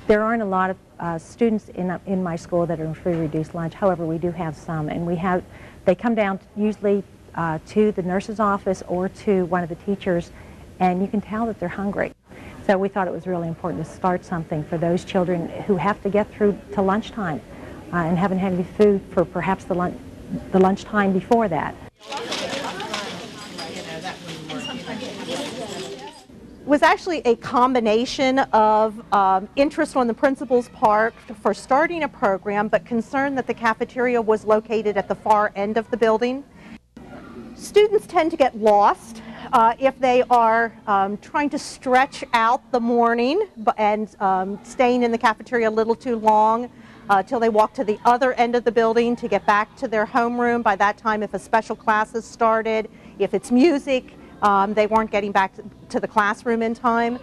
There aren't a lot of students in my school that are in free reduced lunch. However, we do have some, and they come down usually to the nurse's office or to one of the teachers, and you can tell that they're hungry. So we thought it was really important to start something for those children who have to get through to lunchtime and haven't had any food for perhaps the lunchtime before that. Was actually a combination of interest on the principal's part for starting a program, but concern that the cafeteria was located at the far end of the building. Students tend to get lost if they are trying to stretch out the morning and staying in the cafeteria a little too long till they walk to the other end of the building to get back to their homeroom. By that time, if a special class has started, if it's music, they weren't getting back to the classroom in time.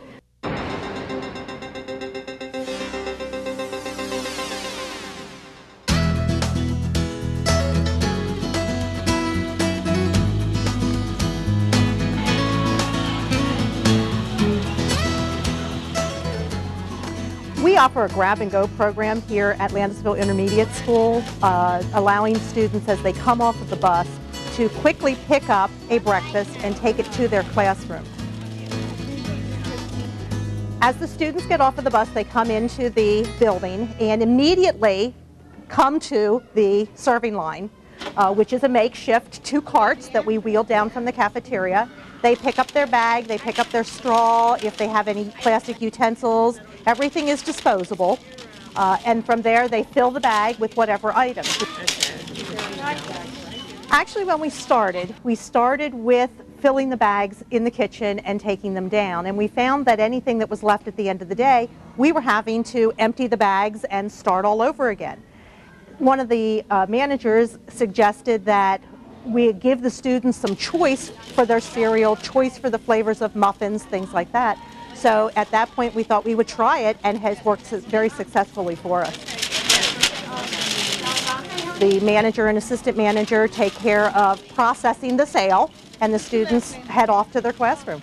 We offer a grab-and-go program here at Landisville Intermediate School, allowing students as they come off of the bus to quickly pick up a breakfast and take it to their classroom. As the students get off of the bus, they come into the building and immediately come to the serving line, which is a makeshift 2 carts that we wheel down from the cafeteria. They pick up their bag, they pick up their straw, if they have any plastic utensils. Everything is disposable. And from there, they fill the bag with whatever items. Actually, when we started with filling the bags in the kitchen and taking them down. And we found that anything that was left at the end of the day, we were having to empty the bags and start all over again. One of the managers suggested that we give the students some choice for their cereal, choice for the flavors of muffins, things like that. So at that point, we thought we would try it, and has worked very successfully for us. The manager and assistant manager take care of processing the sale, and the students head off to their classroom.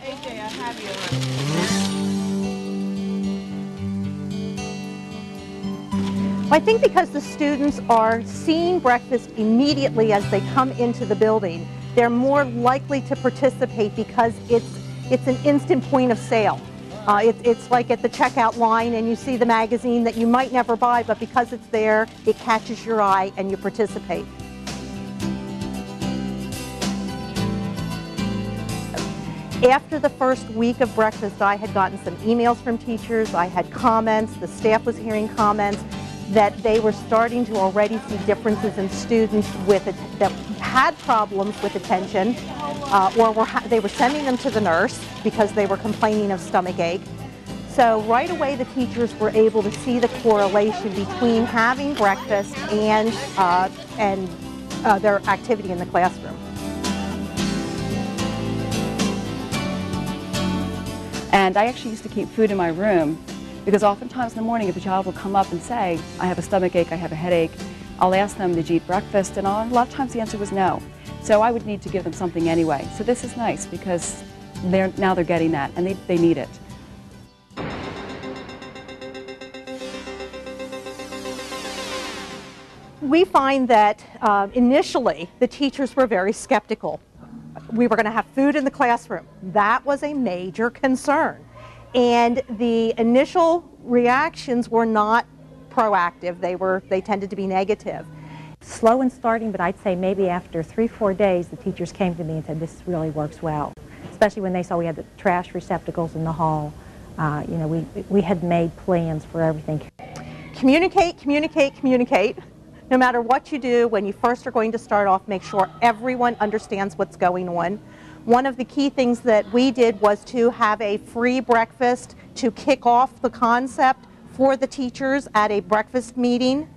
I think because the students are seeing breakfast immediately as they come into the building, they're more likely to participate because it's an instant point of sale. It's like at the checkout line and you see the magazine that you might never buy, but because it's there, it catches your eye and you participate. After the first week of breakfast, I had gotten some emails from teachers, I had comments, the staff was hearing comments, that they were starting to already see differences in students that had problems with attention, or they were sending them to the nurse because they were complaining of stomach ache. So right away the teachers were able to see the correlation between having breakfast and their activity in the classroom. And I actually used to keep food in my room, because oftentimes in the morning if a child will come up and say, I have a stomach ache, I have a headache, I'll ask them, did you eat breakfast? And a lot of times the answer was no. So I would need to give them something anyway. So this is nice because now they're getting that, and they need it. We find that initially the teachers were very skeptical. We were going to have food in the classroom. That was a major concern. And the initial reactions were not proactive. They tended to be negative. Slow in starting, but I'd say maybe after 3-4 days, the teachers came to me and said, this really works well. Especially when they saw we had the trash receptacles in the hall. You know, we had made plans for everything. Communicate, communicate, communicate. No matter what you do, when you first are going to start off, make sure everyone understands what's going on. One of the key things that we did was to have a free breakfast to kick off the concept for the teachers at a breakfast meeting,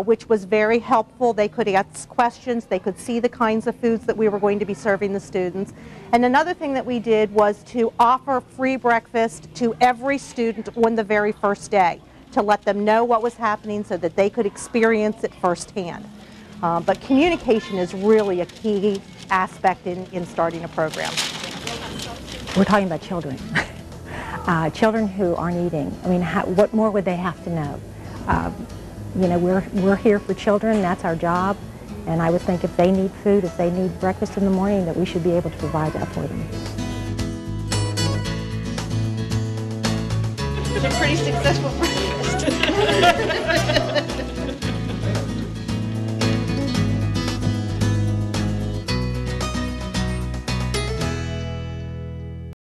which was very helpful. They could ask questions, they could see the kinds of foods that we were going to be serving the students. And another thing that we did was to offer free breakfast to every student on the very first day, to let them know what was happening so that they could experience it firsthand. But communication is really a key aspect in starting a program. We're talking about children. children who aren't eating. I mean, what more would they have to know? You know, we're here for children. That's our job. And I would think if they need food, if they need breakfast in the morning, that we should be able to provide that for them. It's a pretty successful breakfast.